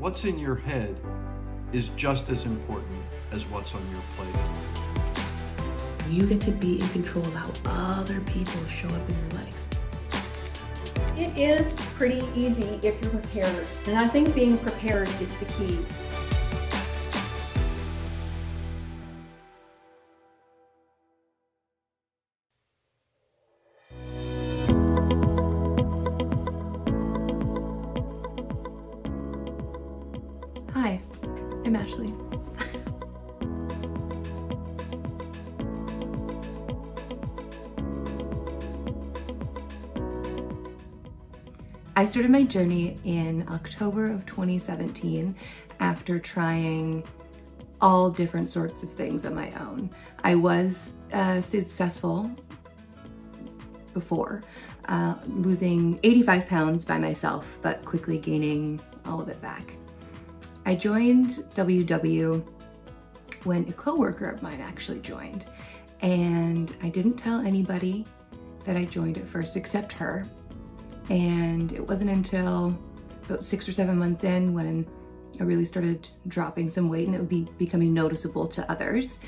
What's in your head is just as important as what's on your plate. You get to be in control of how other people show up in your life. It is pretty easy if you're prepared, and I think being prepared is the key. Hi, I'm Ashlee. I started my journey in October of 2017 after trying all different sorts of things on my own. I was successful before, losing 85 pounds by myself, but quickly gaining all of it back. I joined WW when a coworker of mine actually joined, and I didn't tell anybody that I joined at first except her. And it wasn't until about 6 or 7 months in when I really started dropping some weight and it would be becoming noticeable to others.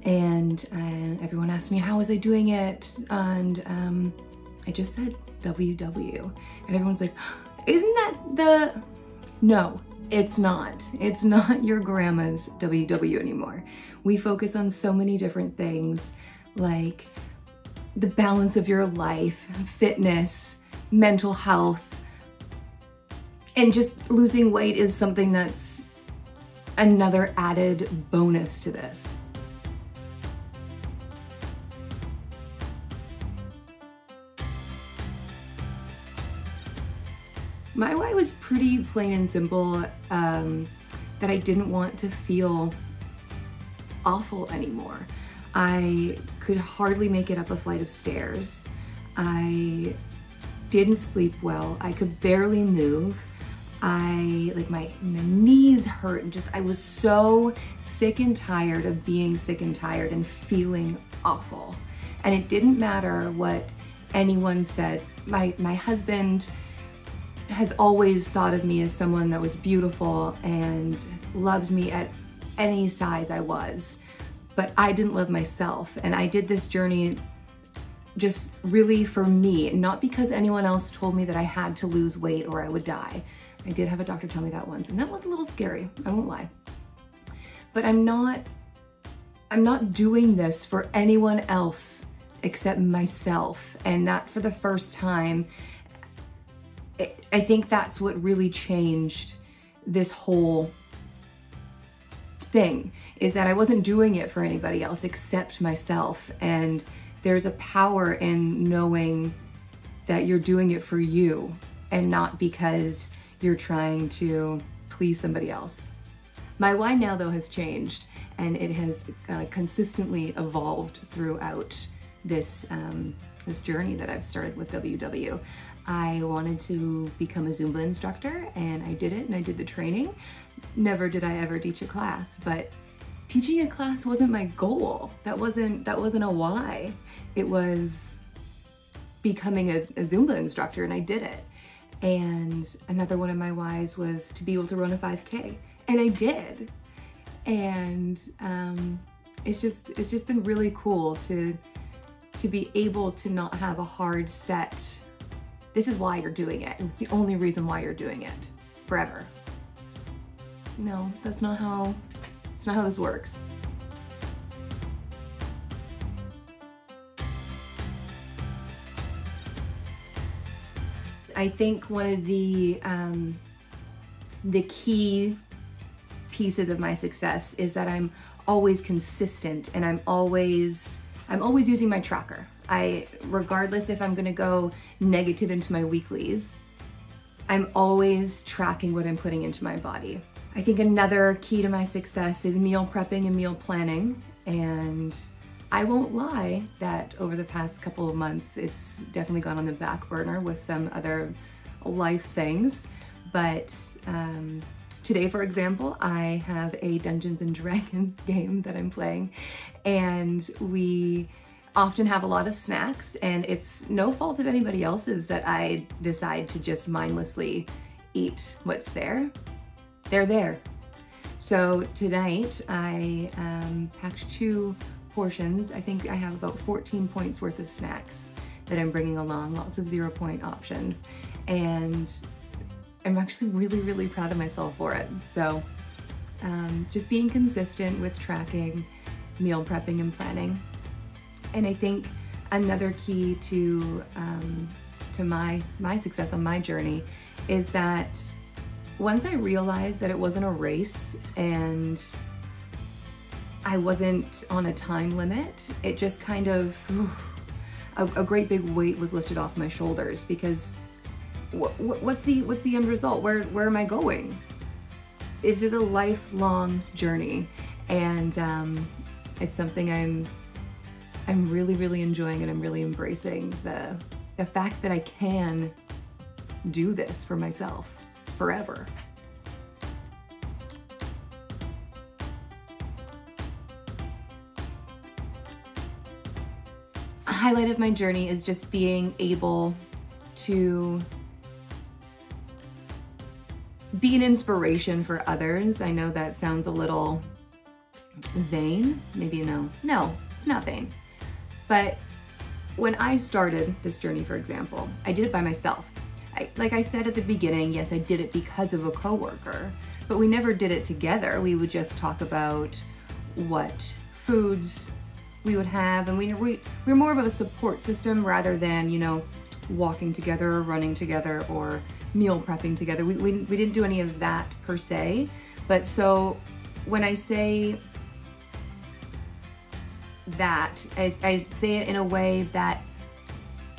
And everyone asked me, how was I doing it? And I just said WW. And everyone's like, isn't that the... No, it's not. It's not your grandma's WW anymore. We focus on so many different things like the balance of your life, fitness, mental health, and just losing weight is something that's another added bonus to this. My why was pretty plain and simple, that I didn't want to feel awful anymore. I could hardly make it up a flight of stairs. I didn't sleep well. I could barely move. My knees hurt and I was so sick and tired of being sick and tired and feeling awful. And it didn't matter what anyone said. My husband has always thought of me as someone that was beautiful and loved me at any size I was, but I didn't love myself. And I did this journey just really for me, not because anyone else told me that I had to lose weight or I would die. I did have a doctor tell me that once, and that was a little scary, I won't lie. But I'm not doing this for anyone else except myself. And that for the first time, I think that's what really changed this whole thing, is that I wasn't doing it for anybody else except myself. And there's a power in knowing that you're doing it for you and not because you're trying to please somebody else. My why now though has changed, and it has consistently evolved throughout this, this journey that I've started with WW. I wanted to become a Zumba instructor, and I did it, and I did the training. Never did I ever teach a class, but teaching a class wasn't my goal. That wasn't a why. It was becoming a Zumba instructor, and I did it. And another one of my whys was to be able to run a 5K, and I did. And it's just been really cool to be able to not have a hard set, this is why you're doing it, and it's the only reason why you're doing it forever. No, that's not how this works. I think one of the key pieces of my success is that I'm always consistent, and I'm always using my tracker. Regardless if I'm gonna go negative into my weeklies, I'm always tracking what I'm putting into my body. I think another key to my success is meal prepping and meal planning, and I won't lie that over the past couple of months, it's definitely gone on the back burner with some other life things. But today, for example, I have a Dungeons and Dragons game that I'm playing, and we often have a lot of snacks, and it's no fault of anybody else's that I decide to just mindlessly eat what's there. they're there. So tonight I packed 2 portions. I think I have about 14 points worth of snacks that I'm bringing along, lots of 0 point options. And I'm actually really, really proud of myself for it. So just being consistent with tracking, meal prepping and planning. And I think another key to my success on my journey is that once I realized that it wasn't a race and I wasn't on a time limit, it just kind of, a great big weight was lifted off my shoulders, because what's the end result? Where am I going? This is a lifelong journey, and it's something I'm really, really enjoying, and I'm really embracing the fact that I can do this for myself forever. A highlight of my journey is just being able to be an inspiration for others. I know that sounds a little vain, maybe no, it's not vain. But when I started this journey, for example, I did it by myself. Like I said at the beginning, yes, I did it because of a coworker, but we never did it together. We would just talk about what foods we would have, and we're more of a support system rather than, you know, walking together or running together or meal prepping together. We didn't do any of that per se. But so when I say that, I say it in a way that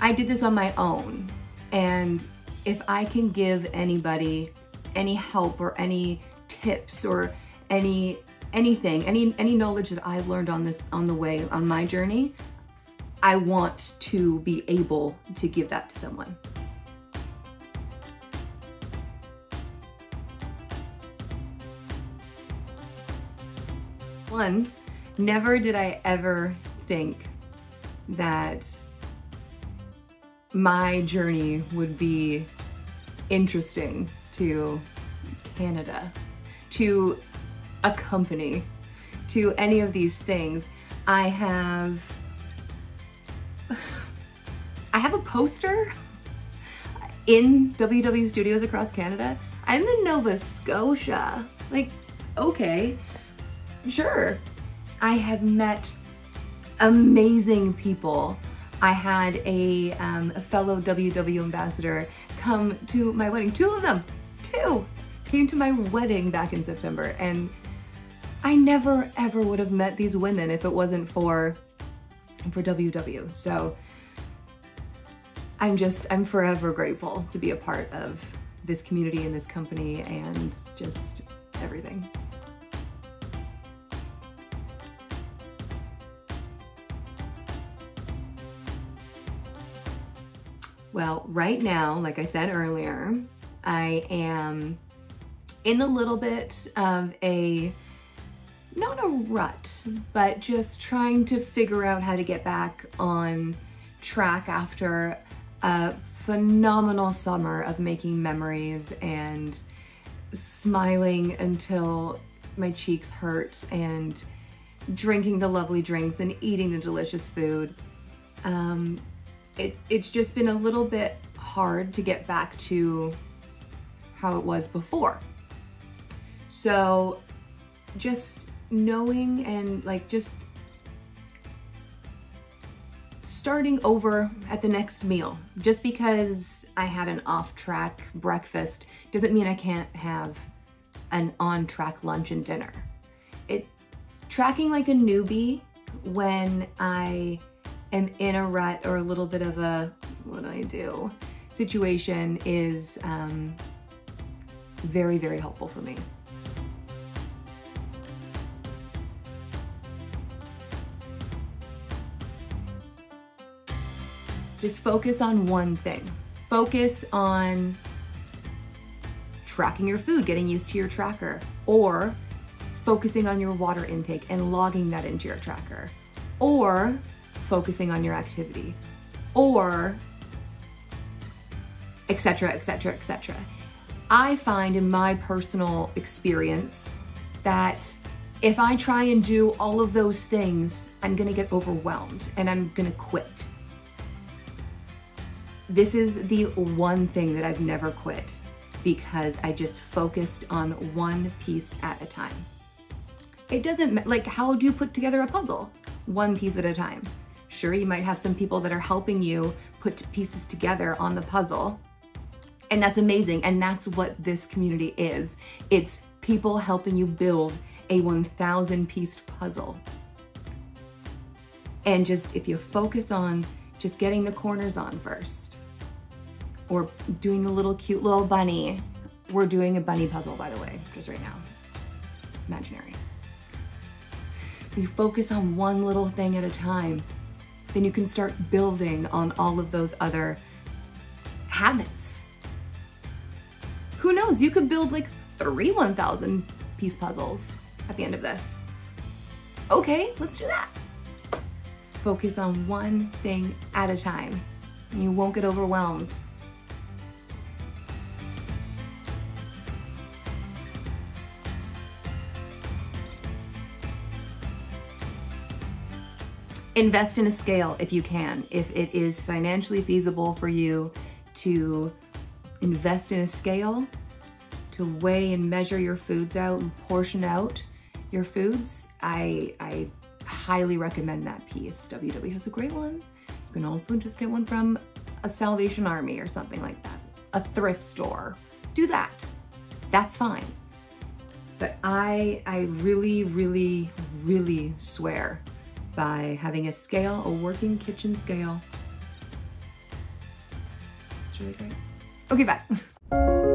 I did this on my own, and if I can give anybody any help or any tips or any knowledge that I've learned on the way on my journey, I want to be able to give that to someone. One, never did I ever think that my journey would be interesting to Canada, to a company, to any of these things. I have a poster in WW Studios across Canada. I'm in Nova Scotia. Like, okay, sure. I have met amazing people. I had a fellow WW ambassador come to my wedding. 2 of them, 2, came to my wedding back in September, and I never ever would have met these women if it wasn't for WW. So I'm forever grateful to be a part of this community and this company and just everything. Well, right now, like I said earlier, I am in a little bit of not a rut, but just trying to figure out how to get back on track after a phenomenal summer of making memories and smiling until my cheeks hurt and drinking the lovely drinks and eating the delicious food. It's just been a little bit hard to get back to how it was before. So just knowing and like just starting over at the next meal. Just because I had an off-track breakfast doesn't mean I can't have an on-track lunch and dinner. Tracking like a newbie when I am in a rut or a little bit of a what do I do situation is very, very helpful for me. Just focus on one thing. Focus on tracking your food, getting used to your tracker, or focusing on your water intake and logging that into your tracker, or focusing on your activity, or etc., etc., etc. I find in my personal experience that if I try and do all of those things, I'm gonna get overwhelmed and I'm gonna quit. This is the one thing that I've never quit because I just focused on one piece at a time. It doesn't, like, how do you put together a puzzle? One piece at a time. Sure, you might have some people that are helping you put pieces together on the puzzle, and that's amazing, and that's what this community is. It's people helping you build a 1,000-piece puzzle. And just, if you focus on just getting the corners on first, or doing a little cute little bunny. We're doing a bunny puzzle, by the way, just right now. Imaginary. You focus on one little thing at a time, then you can start building on all of those other habits. Who knows, you could build like 3 1,000-piece puzzles at the end of this. Okay, let's do that. Focus on one thing at a time. You won't get overwhelmed. Invest in a scale if you can. If it is financially feasible for you to invest in a scale, to weigh and measure your foods out and portion out your foods, I highly recommend that piece. WW has a great one. You can also just get one from a Salvation Army or something like that. A thrift store. Do that. That's fine. But I really, really, really swear by having a scale, a working kitchen scale. It's really great. Okay, bye.